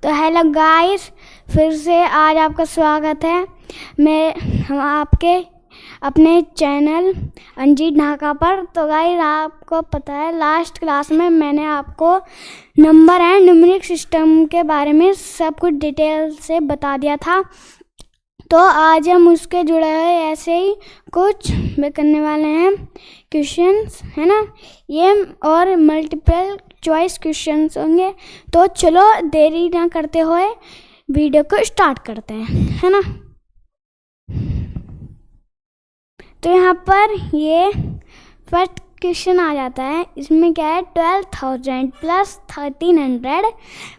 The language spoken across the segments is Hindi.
तो हेलो गाइस, फिर से आज आपका स्वागत है। हम आपके अपने चैनल अंजीत ढाका पर। तो गाइस, आपको पता है लास्ट क्लास में मैंने आपको नंबर एंड न्यूमेरिक सिस्टम के बारे में सब कुछ डिटेल से बता दिया था। तो आज हम उसके जुड़े हुए ऐसे ही कुछ करने वाले हैं क्वेश्चंस, है ना। ये और मल्टीपल चॉइस क्वेश्चंस होंगे। तो चलो देरी ना करते हुए वीडियो को स्टार्ट करते हैं, है ना। तो यहाँ पर ये फर्स्ट क्वेश्चन आ जाता है। इसमें क्या है, 12,000 plus 1300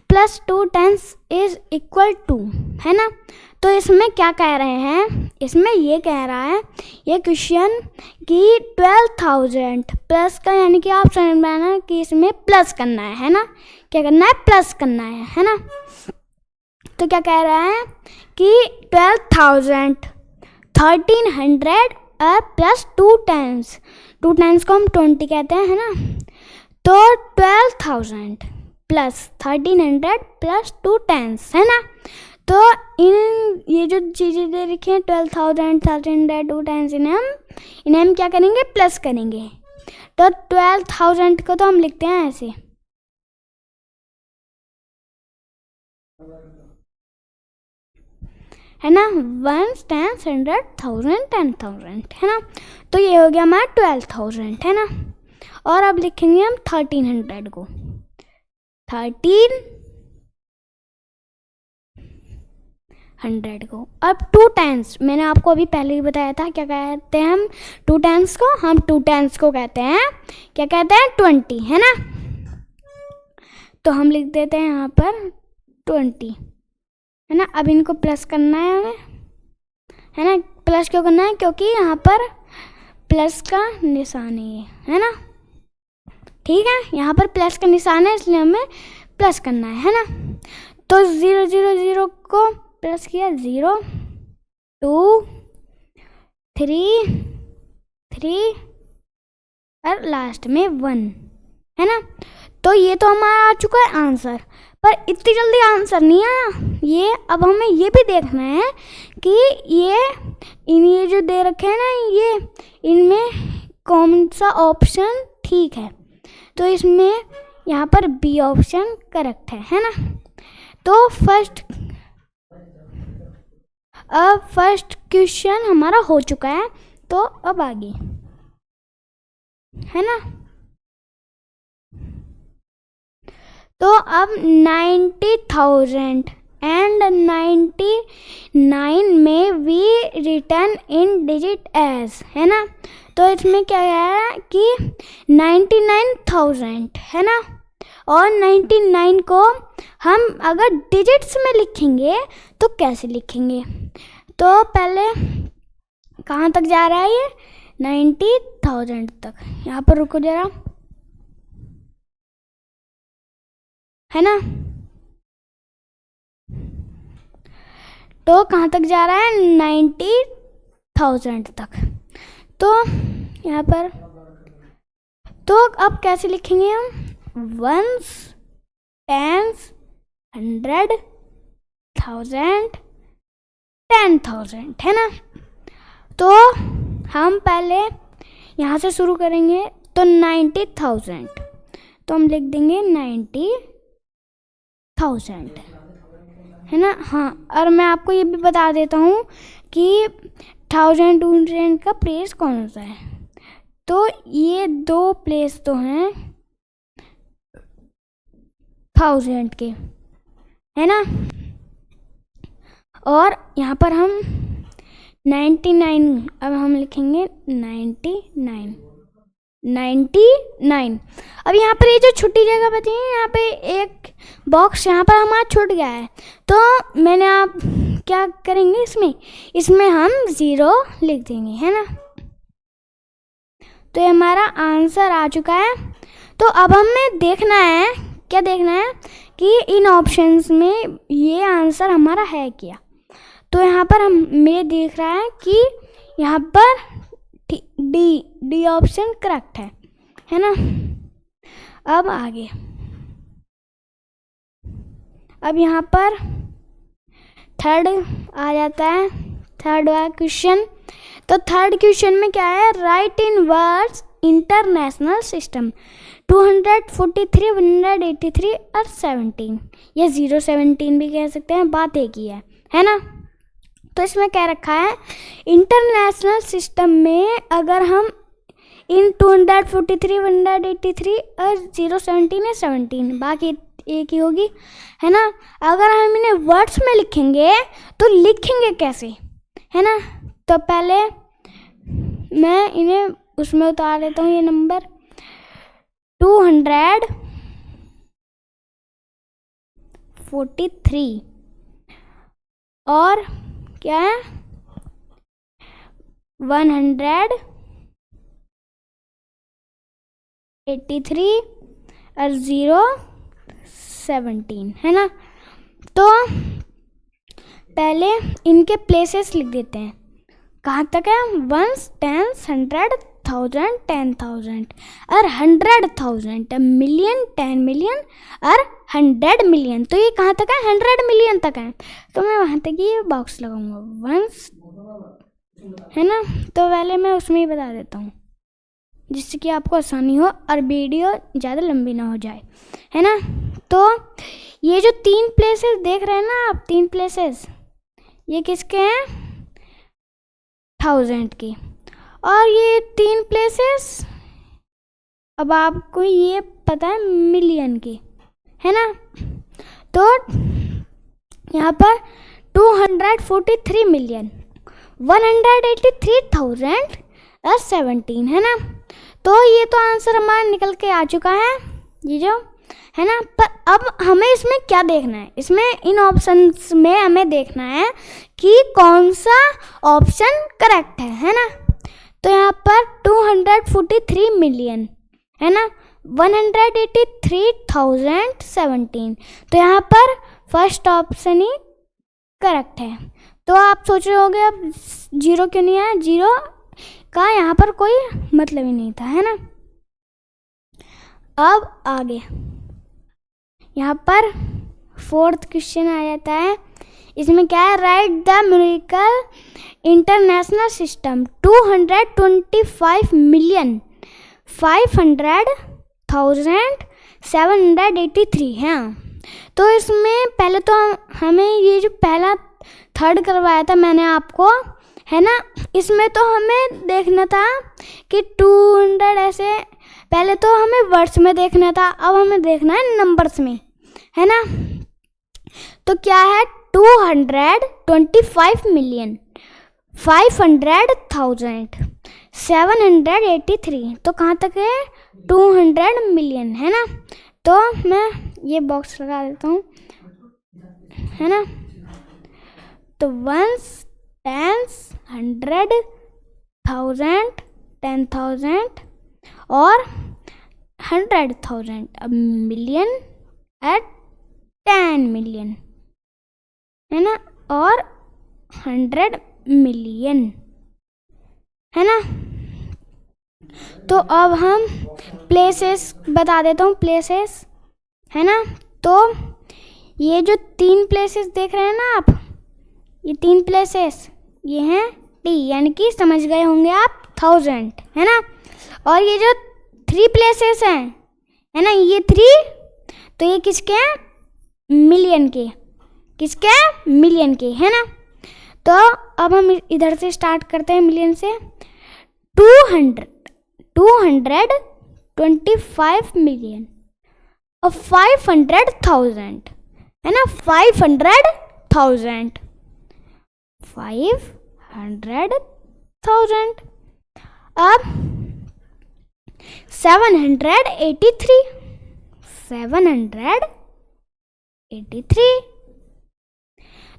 plus 2 10 is equal to, है ना। तो इसमें क्या कह रहे हैं, इसमें ये कह रहा है ये क्वेश्चन कि 12,000 प्लस का, यानी कि आप समझ में आना कि इसमें प्लस करना है ना। क्या करना है, प्लस करना है ना। तो क्या कह रहा है कि 12,000 1300 और प्लस 2 10 को हम 20 कहते हैं, है ना। तो 12,000 प्लस 1300 प्लस 2 10, है ना। तो ये जो चीज़ें दे रखी हैं 12,000 1300 2 10, इन्हें हम क्या करेंगे, प्लस करेंगे। तो 12,000 को तो हम लिखते हैं ऐसे, है ना, 1 10 100 1000 10,000, है ना। तो ये हो गया हमारा 12,000, है ना। और अब लिखेंगे हम 1300 को, 1300 को। अब 2 10, मैंने आपको अभी पहले ही बताया था, क्या कहते हैं हम 2 10 को, हम 2 10 को कहते हैं, क्या कहते हैं, 20, है ना। तो हम लिख देते हैं यहाँ पर 20, है ना। अब इनको प्लस करना है हमें, है ना। प्लस क्यों करना है, क्योंकि यहाँ पर प्लस का निशान है ना। ठीक है, यहाँ पर प्लस का निशान है, इसलिए हमें प्लस करना है ना। तो 0 0 0 को प्लस किया, 0 2 3 3 और लास्ट में 1, है ना। तो ये तो हमारा आ चुका है आंसर, पर इतनी जल्दी आंसर नहीं आया। ये अब हमें ये भी देखना है कि ये जो दे रखे हैं ना, ये इनमें कौन सा ऑप्शन ठीक है। तो इसमें यहाँ पर बी ऑप्शन करेक्ट है ना। तो फर्स्ट क्वेश्चन हमारा हो चुका है। तो अब आगे, है ना। तो अब 90,000 एंड 99 में we return in digit as, है ना। तो इसमें क्या है कि 99,000, है ना, और 99 को हम अगर डिजिट्स में लिखेंगे तो कैसे लिखेंगे। तो पहले कहाँ तक जा रहा है ये, 90,000 तक। यहाँ पर रुको जरा, है ना। तो कहाँ तक जा रहा है, 90,000 तक। तो यहाँ पर तो अब कैसे लिखेंगे हम, 1s 10s 100 1000 10,000, है ना। तो हम पहले यहाँ से शुरू करेंगे। तो 90,000, तो हम लिख देंगे 90,000, है ना। हाँ, और मैं आपको ये भी बता देता हूँ कि 1000 200 का प्लेस कौन सा है। तो ये दो प्लेस तो हैं 1000 के, है ना। और यहाँ पर हम 99, अब हम लिखेंगे 99। अब यहाँ पर ये जो छोटी जगह बची है, यहाँ पे एक बॉक्स यहाँ पर हमारा छूट गया है। तो मैंने आप क्या करेंगे, इसमें हम 0 लिख देंगे, है ना। तो ये हमारा आंसर आ चुका है। तो अब हमें देखना है, क्या देखना है कि इन ऑप्शंस में ये आंसर हमारा है क्या। तो यहाँ पर हमें दिख रहा है कि यहाँ पर डी ऑप्शन करेक्ट है ना। अब आगे, अब यहाँ पर थर्ड आ जाता है, थर्ड वाला क्वेश्चन। तो थर्ड क्वेश्चन में क्या है, राइट इन वर्ड्स इंटरनेशनल सिस्टम 243, 183 और 17, या 017 भी कह सकते हैं, बात एक ही है ना। तो इसमें क्या रखा है, इंटरनेशनल सिस्टम में अगर हम इन 243, 183 और 017 है 17, बाकी एक ही होगी, है ना। अगर हम इन्हें वर्ड्स में लिखेंगे तो लिखेंगे कैसे, है ना। तो पहले मैं इन्हें उसमें उतार देता हूँ, ये नंबर 243 और क्या है 183 और 017, है ना। तो पहले इनके प्लेसेस लिख देते हैं, कहाँ तक है, 1, 10, 100, 1000, 10,000 और 100,000, मिलियन, 10 मिलियन और 100 मिलियन। तो ये कहाँ तक है, 100 मिलियन तक है। तो मैं वहाँ तक ये बॉक्स लगाऊंगा 1, है ना। तो पहले मैं उसमें ही बता देता हूँ जिससे कि आपको आसानी हो और वीडियो ज़्यादा लंबी ना हो जाए, है ना। तो ये जो 3 प्लेसेस देख रहे हैं ना आप, 3 प्लेसेस, ये किसके हैं, 1000 के। और ये 3 प्लेसेस अब आपको ये पता है मिलियन के, है ना। तो यहाँ पर 243 मिलियन 183,017, है ना। तो ये तो आंसर हमारा निकल के आ चुका है, ये जो है ना। पर अब हमें इसमें क्या देखना है, इसमें इन ऑप्शंस में हमें देखना है कि कौन सा ऑप्शन करेक्ट है ना। तो यहाँ पर 243 मिलियन, है ना, 183,017, तो यहाँ पर फर्स्ट ऑप्शन ही करेक्ट है। तो आप सोच रहे होंगे अब 0 क्यों नहीं आया, 0 का यहाँ पर कोई मतलब ही नहीं था, है ना। अब आगे यहाँ पर 4th क्वेश्चन आ जाता है, इसमें क्या है, right the numerical international system 225,500,783 है। तो इसमें पहले तो हमें ये जो पहला थर्ड करवाया था मैंने आपको, है ना, इसमें तो हमें देखना था कि 200 ऐसे, पहले तो हमें वर्ड्स में देखना था, अब हमें देखना है नंबर्स में, है ना। तो क्या है, 225,500,783, तो कहाँ तक है, 200 मिलियन, है ना। तो मैं ये बॉक्स लगा देता हूँ, है ना। तो 1, 10, 100, 1000, 10,000 और 100,000, अब मिलियन एट 10 मिलियन, है ना, और 100 मिलियन, है ना। तो अब हम प्लेसेस बता देता हूँ, प्लेसेस, है ना। तो ये जो 3 प्लेसेस देख रहे हैं ना आप, ये 3 प्लेसेस ये हैं टी, यानी कि समझ गए होंगे आप 1000, है ना। और ये जो 3 प्लेसेस हैं, है ना, ये 3, तो ये किसके हैं, मिलियन के, किसके, मिलियन के, है ना। तो अब हम इधर से स्टार्ट करते हैं, मिलियन से। 225 मिलियन और 500,000, है ना, 500,000, 500,000। अब 783,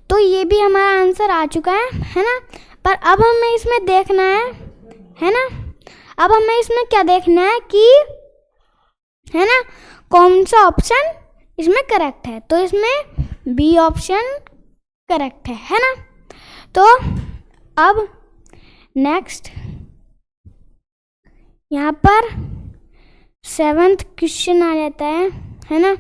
तो ये भी हमारा आंसर आ चुका है ना। पर अब हमें इसमें देखना है ना, अब हमें इसमें क्या देखना है कि, है ना, कौन सा ऑप्शन इसमें करेक्ट है। तो इसमें बी ऑप्शन करेक्ट है ना। तो अब नेक्स्ट यहाँ पर 7th क्वेश्चन आ जाता है ना,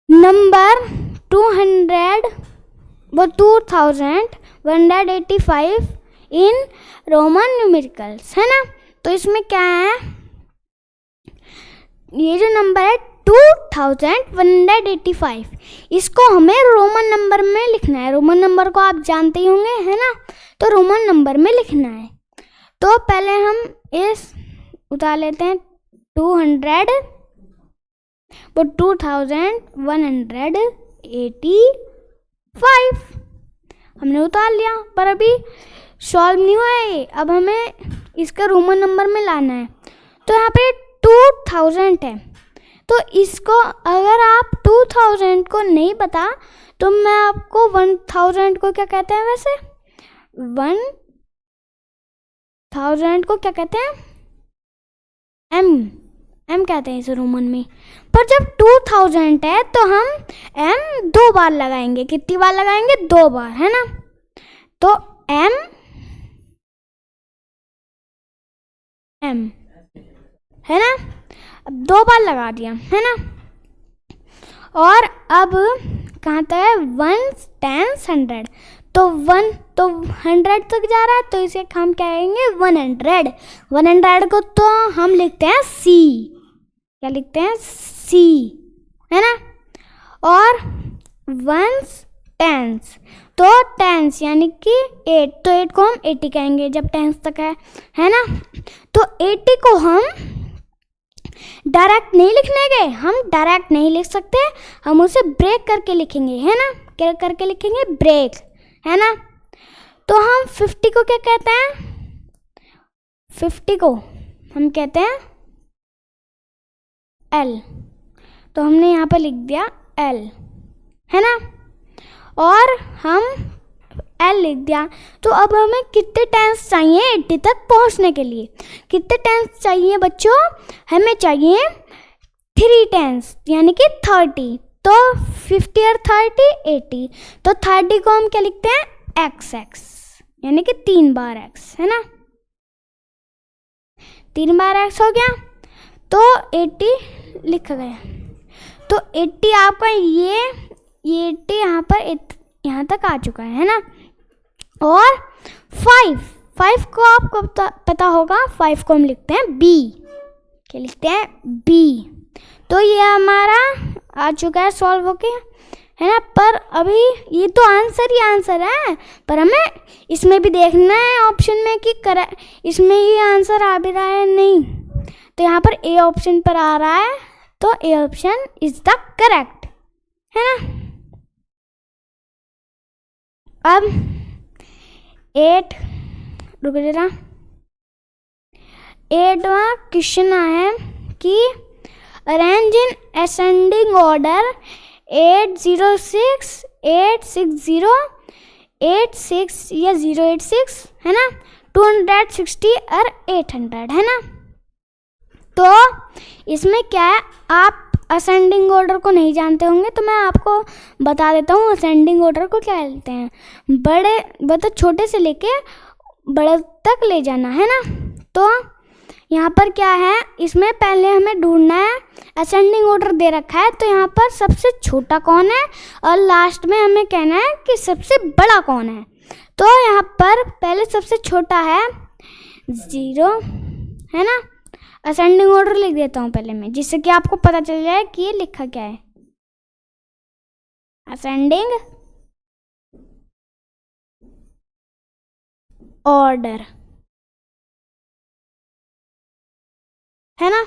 नंबर 2185 इन रोमन न्यूमेरिकल्स, है ना। तो इसमें क्या है, ये जो नंबर है 2185, इसको हमें रोमन नंबर में लिखना है। रोमन नंबर को आप जानते ही होंगे, है ना। तो रोमन नंबर में लिखना है। तो पहले हम इस उतार लेते हैं 200, वो 2185 हमने उतार लिया, पर अभी सॉल्व नहीं हुआ है। अब हमें इसका रोमन नंबर में लाना है। तो यहाँ पे 2000 है, तो इसको अगर आप 2000 को नहीं पता तो मैं आपको 1000 को क्या कहते हैं, वैसे 1000 को क्या कहते हैं, एम कहते हैं इसे रोमन में। पर जब 2000 है तो हम एम 2 बार लगाएंगे। कितनी बार लगाएंगे, 2 बार, है ना। तो एम है ना, अब 2 बार लगा दिया, है ना। और अब कहाँ तक है, 1 10 100, तो 100 तक जा रहा है, तो इसे हम क्या कहेंगे, 100 को तो हम लिखते हैं सी, क्या लिखते हैं, सी, है ना। और 1 10, तो 10 यानी कि 8, तो 8 को हम 80 कहेंगे जब 10 तक है ना। तो 80 को हम डायरेक्ट नहीं लिखने गए, हम डायरेक्ट नहीं लिख सकते, हम उसे ब्रेक करके लिखेंगे, है ना। क्या करके लिखेंगे, ब्रेक, है ना। तो हम 50 को क्या कहते हैं, 50 को हम कहते हैं एल, तो हमने यहाँ पर लिख दिया एल, है ना। और हम एल लिख दिया। तो अब हमें कितने टेंस चाहिए 80 तक पहुँचने के लिए, कितने टेंस चाहिए बच्चों, हमें चाहिए 3 टेंस यानी कि 30। तो 50 और 30 80, तो 30 को हम क्या लिखते हैं, एक्स यानी कि 3 बार एक्स, है ना। 3 बार एक्स हो गया, तो 80 लिखा गया। तो 80 आपका ये 80 यहाँ पर यहाँ तक आ चुका है ना। और 5 को आपको पता होगा, 5 को हम लिखते हैं बी, क्या लिखते हैं, बी। तो ये हमारा आ चुका है सॉल्व होके, है ना। पर अभी ये तो आंसर ही आंसर है, पर हमें इसमें भी देखना है ऑप्शन में कि इसमें ये आंसर आ भी रहा है नहीं। तो यहाँ पर ए ऑप्शन पर आ रहा है, तो A option is the correct, है ना। अब 8 रुको जरा, 8वां क्वेश्चन है कि अरेंज इन असेंडिंग ऑर्डर 806 860 86 या 086, है ना, 260 और 800, है ना। तो इसमें क्या है, आप असेंडिंग ऑर्डर को नहीं जानते होंगे, तो मैं आपको बता देता हूँ असेंडिंग ऑर्डर को क्या कहते हैं। मतलब छोटे से लेके बड़े तक ले जाना, है ना। तो यहाँ पर क्या है, इसमें पहले हमें ढूंढना है, असेंडिंग ऑर्डर दे रखा है, तो यहाँ पर सबसे छोटा कौन है और लास्ट में हमें कहना है कि सबसे बड़ा कौन है। तो यहाँ पर पहले सबसे छोटा है 0, है ना। असेंडिंग ऑर्डर लिख देता हूँ पहले मैं, जिससे कि आपको पता चल जाए कि ये लिखा क्या है, असेंडिंग ऑर्डर, है ना।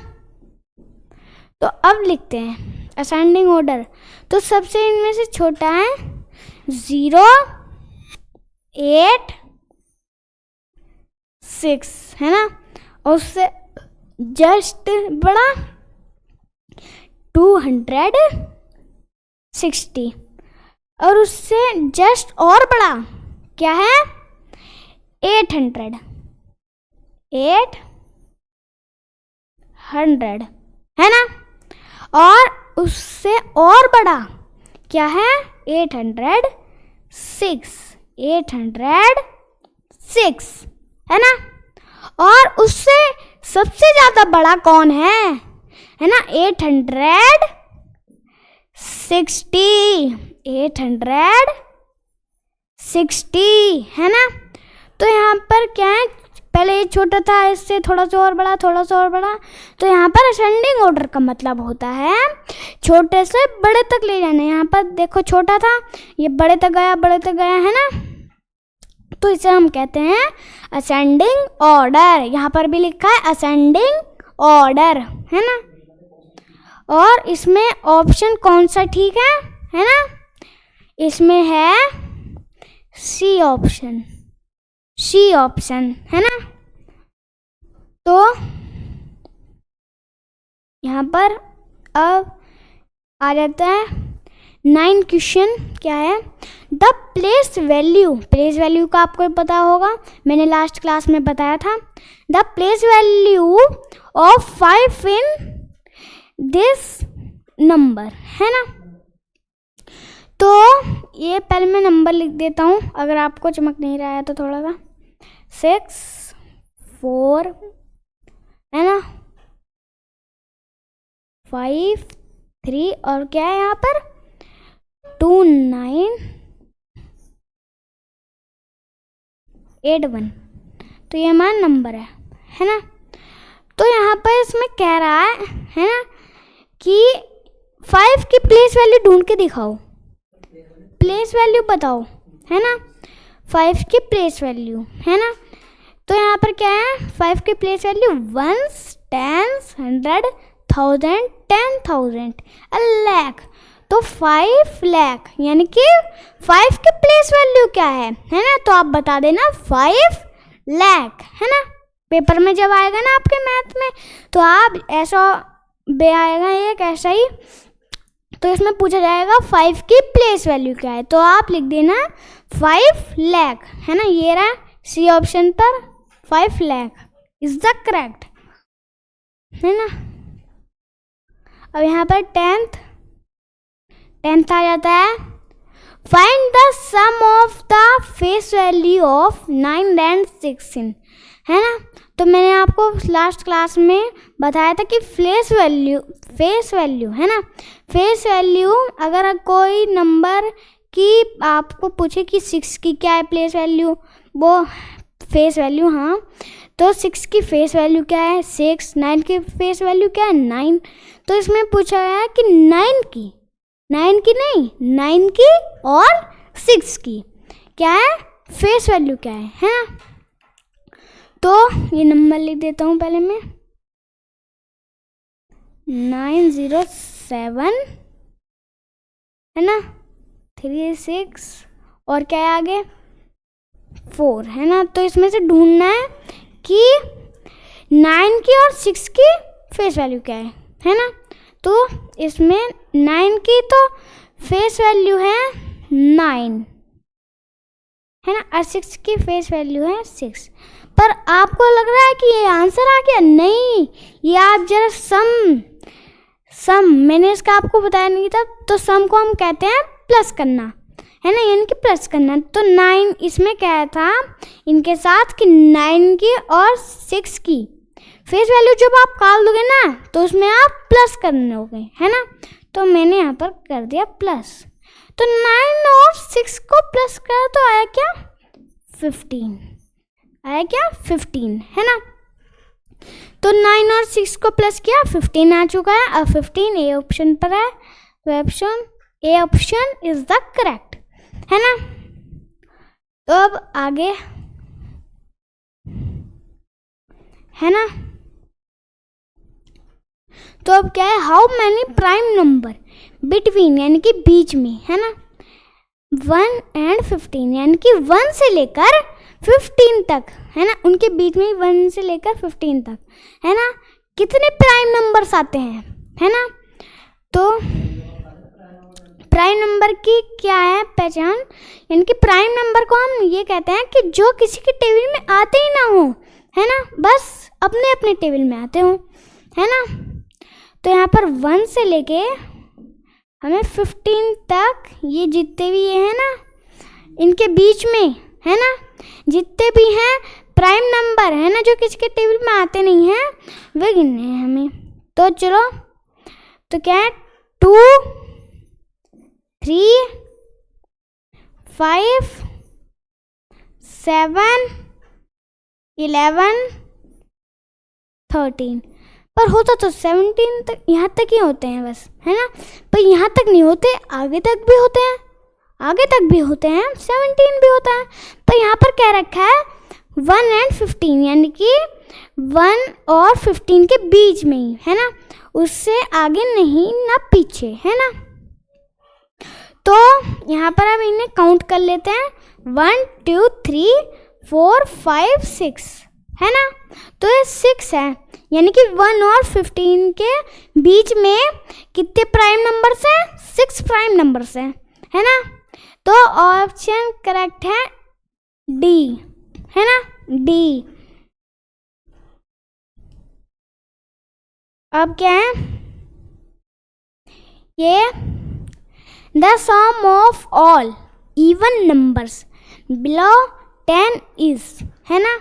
तो अब लिखते हैं असेंडिंग ऑर्डर। तो सबसे इनमें से छोटा है 0 8 6, है ना। और उससे जस्ट बड़ा 260, और उससे जस्ट और बड़ा क्या है, 800, है ना। और उससे और बड़ा क्या है, 806, है ना। और उससे सबसे ज़्यादा बड़ा कौन है ना, 860। 860 है ना। तो यहाँ पर क्या है, पहले ये छोटा था, इससे थोड़ा सा और बड़ा, थोड़ा सा और बड़ा। तो यहाँ पर असेंडिंग ऑर्डर का मतलब होता है छोटे से बड़े तक ले जाना। यहाँ पर देखो छोटा था, ये बड़े तक गया, बड़े तक गया है ना। तो इसे हम कहते हैं असेंडिंग ऑर्डर। यहाँ पर भी लिखा है असेंडिंग ऑर्डर है ना। और इसमें ऑप्शन कौन सा ठीक है ना, इसमें है सी ऑप्शन, सी ऑप्शन है ना। तो यहाँ पर अब आ जाता है 9 क्वेश्चन। क्या है, the place value, place value का आपको पता होगा, मैंने लास्ट क्लास में बताया था। The place value of 5 in this number है ना। तो ये पहले मैं नंबर लिख देता हूँ, अगर आपको चमक नहीं रहा है तो थोड़ा सा। 6 4 है ना, 5 3 और क्या है यहाँ पर 2 9 8 1। तो ये हमारा नंबर है ना। तो यहाँ पर इसमें कह रहा है ना कि 5 की प्लेस वैल्यू ढूंढ के दिखाओ, प्लेस वैल्यू बताओ है ना, 5 की प्लेस वैल्यू है ना। तो यहाँ पर क्या है, 5 की place value 1s 10s 100 1000 10,000 lakh. तो 5 लाख यानी कि 5 की प्लेस वैल्यू क्या है ना। तो आप बता देना 5 लाख है ना। पेपर में जब आएगा ना आपके मैथ में, तो आप ऐसा बे आएगा एक ऐसा ही, तो इसमें पूछा जाएगा 5 की प्लेस वैल्यू क्या है, तो आप लिख देना 5 लाख है ना। ये रहा सी ऑप्शन पर 5 लाख इज द करेक्ट है ना। अब यहाँ पर 10th आ जाता है, find the sum of the face value of 9 and 16 है ना। तो मैंने आपको लास्ट क्लास में बताया था कि फेस वैल्यू है ना, फेस वैल्यू अगर कोई नंबर की आपको पूछे कि 6 की क्या है प्लेस वैल्यू, वो फेस वैल्यू, हाँ, तो 6 की फेस वैल्यू क्या है 6, 9 की फेस वैल्यू क्या है 9। तो इसमें पूछा गया है कि 9 की नहीं 9 की और 6 की क्या है फेस वैल्यू क्या है ना। तो ये नंबर लिख देता हूँ पहले मैं, 907 है ना, 36 और क्या है आगे 4 है ना। तो इसमें से ढूंढना है कि 9 की और 6 की फेस वैल्यू क्या है ना। तो इसमें 9 की तो फेस वैल्यू है 9 है ना, और 6 की फेस वैल्यू है 6। पर आपको लग रहा है कि ये आंसर आ गया, नहीं, ये आप जरा सम मैंने इसका आपको बताया नहीं था। तो सम को हम कहते हैं प्लस करना है ना, यानी कि प्लस करना। तो 9 इसमें क्या था इनके साथ कि 9 की और 6 की फेस वैल्यू जब आप निकाल दोगे ना, तो उसमें आप प्लस करने होगे है ना। तो मैंने यहाँ पर कर दिया प्लस। तो 9 और 6 को प्लस करा तो आया क्या 15, आया क्या 15 है ना। तो 9 और 6 को प्लस किया 15 आ चुका है। अब 15 ए ऑप्शन पर है, तो option A option is the correct है ना। तो अब आगे है ना, तो अब क्या है, how many prime number between यानी कि बीच में है ना 1 and 15 यानी कि 1 से लेकर 15 तक है ना, उनके बीच में 1 से लेकर 15 तक है ना, कितने प्राइम नंबर्स आते हैं है ना। तो प्राइम नंबर की क्या है पहचान, यानी कि प्राइम नंबर को हम ये कहते हैं कि जो किसी के टेबल में आते ही ना हो है ना, बस अपने अपने टेबल में आते हो है ना। तो यहाँ पर 1 से लेके हमें 15 तक ये जितने भी ये हैं ना, इनके बीच में है ना, जितने भी हैं प्राइम नंबर है ना जो किसी के टेबल में आते नहीं हैं, वे गिनने हैं हमें। तो चलो, तो क्या है 2 3 5 7 11 13, पर होता तो 17 तक, यहाँ तक ही होते हैं बस, है ना। पर यहाँ तक नहीं होते, आगे तक भी होते हैं, आगे तक भी होते हैं, 17 भी होता है। पर यहाँ पर क्या रखा है 1 and 15, यानी कि 1 और 15 के बीच में ही, है ना, उससे आगे नहीं ना पीछे, है ना। तो यहाँ पर हम इन्हें काउंट कर लेते हैं 1 2 3 4 5 6, है ना। तो ये 6 है, यानी कि 1 और 15 के बीच में कितने प्राइम नंबर्स हैं, 6 प्राइम नंबर्स हैं, है ना। तो ऑप्शन करेक्ट है डी, है ना, डी। अब क्या है ये, the sum of all even numbers below 10 is, है ना,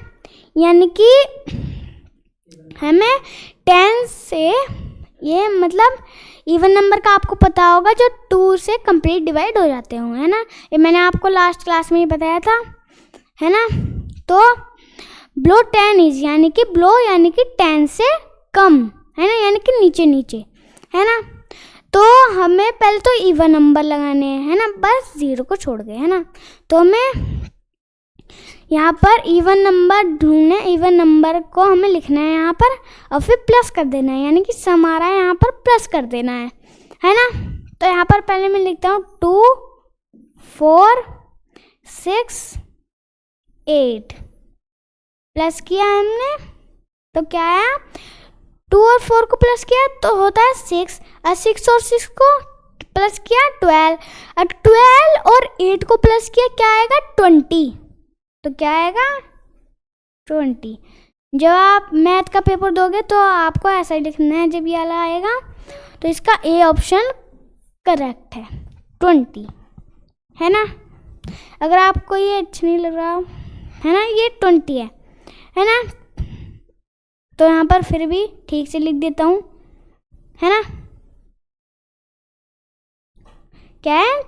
यानी कि हमें 10 से, ये मतलब इवन नंबर का आपको पता होगा जो 2 से कंप्लीट डिवाइड हो जाते हों, है ना। ये मैंने आपको लास्ट क्लास में ही बताया था, है ना। तो बिलो 10 इज यानी कि बिलो यानी कि 10 से कम, है ना, यानी कि नीचे नीचे, है ना। तो हमें पहले तो इवन नंबर लगाने हैं, है ना, बस 0 को छोड़ के, है ना। तो हमें यहाँ पर इवन नंबर ढूंढना है, इवन नंबर को हमें लिखना है यहाँ पर और फिर प्लस कर देना है, यानी कि सम आ रहा है यहाँ पर प्लस कर देना है ना। तो यहाँ पर पहले मैं लिखता हूँ 2 4 6 8, प्लस किया हमने तो क्या आया, 2 और 4 को प्लस किया तो होता है 6, और 6 और 6 को प्लस किया 12, और 12 और 8 को प्लस किया क्या आएगा 20, तो क्या आएगा 20। जब आप मैथ का पेपर दोगे तो आपको ऐसा ही लिखना है, जब ये वाला आएगा तो इसका ए ऑप्शन करेक्ट है 20, है ना। अगर आपको ये अच्छा नहीं लग रहा है ना, ये 20 है ना, तो यहाँ पर फिर भी ठीक से लिख देता हूँ, है ना। क्या है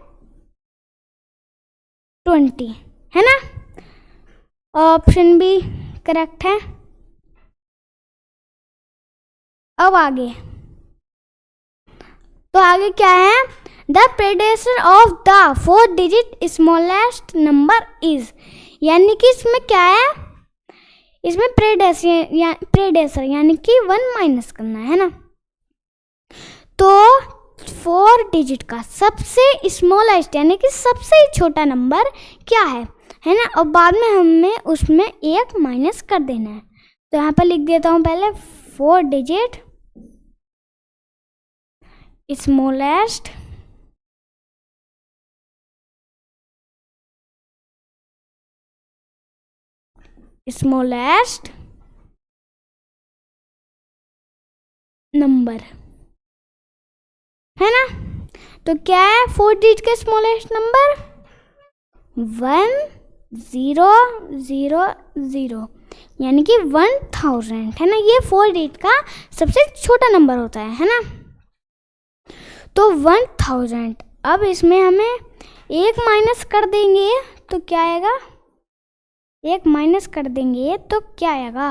20, है ना, ऑप्शन भी करेक्ट है। अब आगे, तो आगे क्या है, the predecessor of the 4 digit smallest number is, यानी कि इसमें क्या है, इसमें प्रेडेसर यानी कि 1 माइनस करना है ना। तो 4 डिजिट का सबसे स्मॉलेस्ट यानी कि सबसे छोटा नंबर क्या है ना, और बाद में हमें उसमें 1 माइनस कर देना है। तो यहाँ पर लिख देता हूँ पहले 4 डिजिट स्मॉलेस्ट नंबर, है ना। तो क्या है 4 डिजिट का स्मॉलेस्ट नंबर 1000, यानी कि 1000, है ना। ये 4 डिजिट का सबसे छोटा नंबर होता है ना। तो 1000, अब इसमें हमें 1 माइनस कर देंगे तो क्या आएगा, 1 माइनस कर देंगे तो क्या आएगा,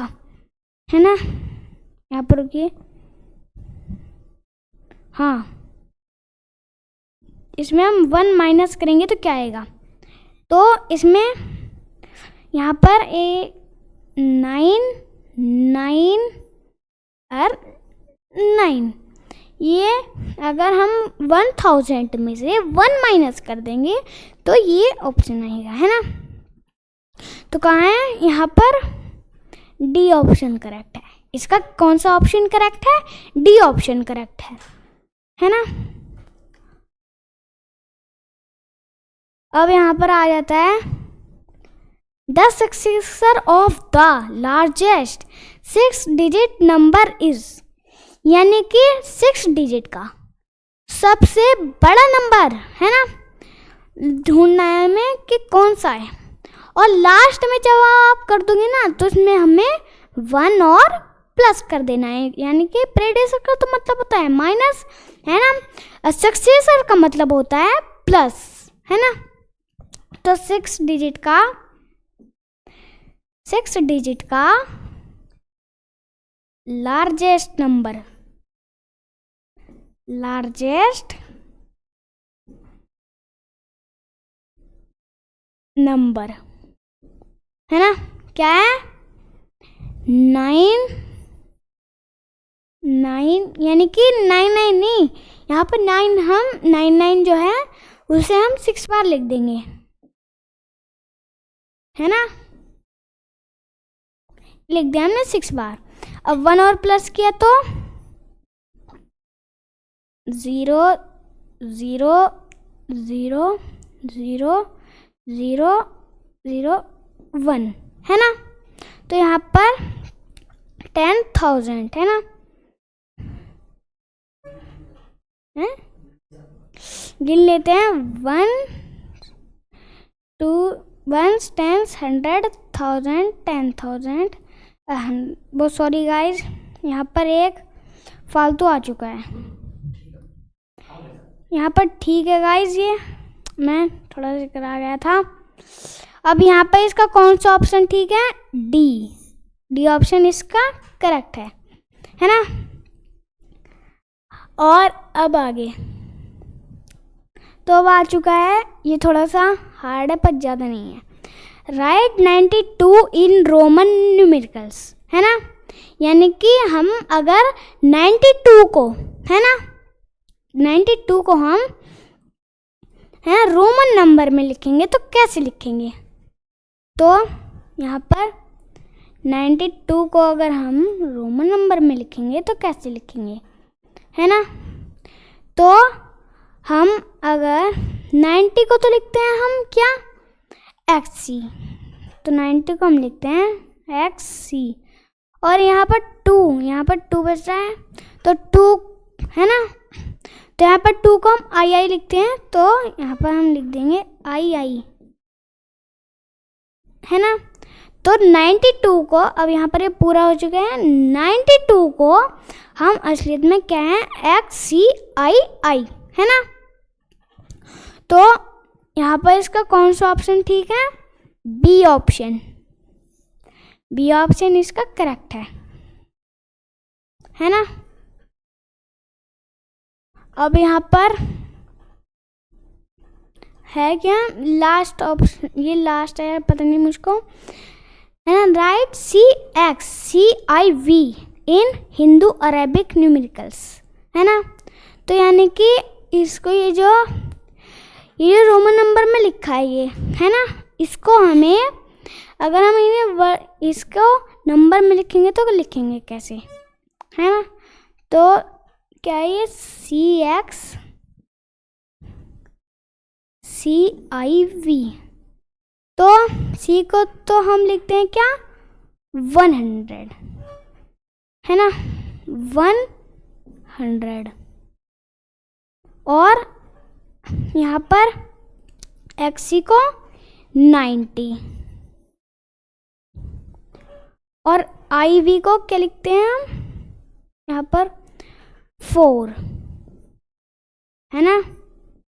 है ना। यहाँ पर रुकिए, हाँ, इसमें हम 1 माइनस करेंगे तो क्या आएगा, तो इसमें यहाँ पर 9 और 9, ये अगर हम 1000 में से 1 माइनस कर देंगे तो ये ऑप्शन आएगा, है ना। तो कहाँ है, यहाँ पर डी ऑप्शन करेक्ट है। इसका कौन सा ऑप्शन करेक्ट है, डी ऑप्शन करेक्ट है ना। अब यहाँ पर आ जाता है the successor of the largest 6 digit number is, यानी कि 6 डिजिट का सबसे बड़ा नंबर, है ना, ढूंढना है हमें कि कौन सा है। और लास्ट में जब आप कर दोगे ना तो इसमें हमें 1 और प्लस कर देना है, यानी कि प्रेडेसर का तो मतलब होता है माइनस, है ना, और सक्सेसर का मतलब होता है प्लस, है ना। तो 6 डिजिट का लार्जेस्ट नंबर है ना, क्या है 9 यानी कि 99 नहीं, यहाँ पर 9 हम 99 जो है उसे हम 6 बार लिख देंगे, है ना, लिख दिया हमने 6 बार। अब 1 और प्लस किया तो 0 0 0 0 0 0 1 है ना, तो यहाँ पर 10,000 है ना, गिन लेते हैं 1 2 1 10 100 1000 10,000। बहुत सॉरी गाइज, यहाँ पर एक फालतू आ चुका है यहाँ पर, ठीक है गाइज, ये मैं थोड़ा सा करा गया था। अब यहाँ पर इसका कौन सा ऑप्शन ठीक है, डी ऑप्शन इसका करेक्ट है ना। और अब आगे तो अब आ चुका है, ये थोड़ा सा हार्ड है पर ज़्यादा नहीं है। राइट 92 इन रोमन न्यूमेरिकल्स, है ना, यानी कि हम अगर 92 को, है ना, 92 को हम है रोमन नंबर में लिखेंगे तो कैसे लिखेंगे, तो यहाँ पर 92 को अगर हम रोमन नंबर में लिखेंगे तो कैसे लिखेंगे, है ना, तो हम अगर 90 को तो लिखते हैं हम क्या, XC, तो 90 को हम लिखते हैं XC, और यहाँ पर 2 बच रहा है तो 2 है ना, तो यहाँ पर 2 को हम II लिखते हैं, तो यहाँ पर हम लिख देंगे II, है ना। तो 92 को, अब यहाँ पर ये पूरा हो चुका है, 92 को हम असलियत में क्या है, XCII, है ना। तो यहाँ पर इसका कौन सा ऑप्शन ठीक है, बी ऑप्शन इसका करेक्ट है ना। अब यहाँ पर है क्या, लास्ट ऑप्शन, ये लास्ट है पता नहीं मुझको, है ना, राइट CXCIV इन हिंदू अरेबिक न्यूमेरिकल्स, है ना। तो यानी कि इसको ये रोमन नंबर में लिखा है ये, है ना, इसको हमें अगर हम इन्हें इसको नंबर में लिखेंगे तो लिखेंगे कैसे, है ना। तो क्या है ये CXCIV, तो C को तो हम लिखते हैं क्या 100, है ना, 100, और यहाँ पर XC को 90, और IV को क्या लिखते हैं हम यहाँ पर 4, है ना।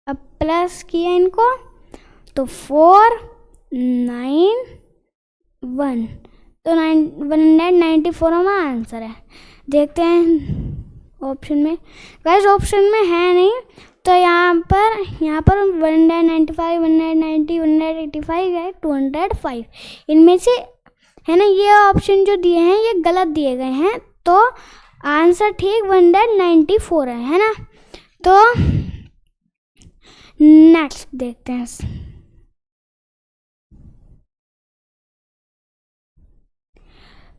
अब प्लस किया इनको तो 4 9 1, तो 194 हमारा आंसर है। देखते हैं ऑप्शन में, गाइस ऑप्शन में है नहीं, तो यहाँ पर 195 190 185 है, 205 इनमें से, है ना, ये ऑप्शन जो दिए हैं ये गलत दिए गए हैं, तो आंसर ठीक 194 है ना। तो नेक्स्ट देखते हैं।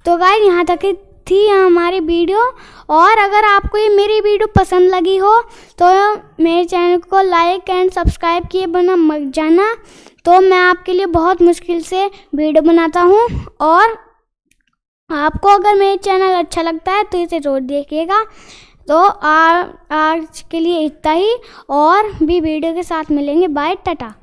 तो गाइस यहाँ तक थी हमारी वीडियो, और अगर आपको ये मेरी वीडियो पसंद लगी हो तो मेरे चैनल को लाइक एंड सब्सक्राइब किए बिना मत जाना, तो मैं आपके लिए बहुत मुश्किल से वीडियो बनाता हूँ, और आपको अगर मेरे चैनल अच्छा लगता है तो इसे जरूर देखिएगा। तो आज के लिए इतना ही, और भी वीडियो के साथ मिलेंगे, बाय टाटा।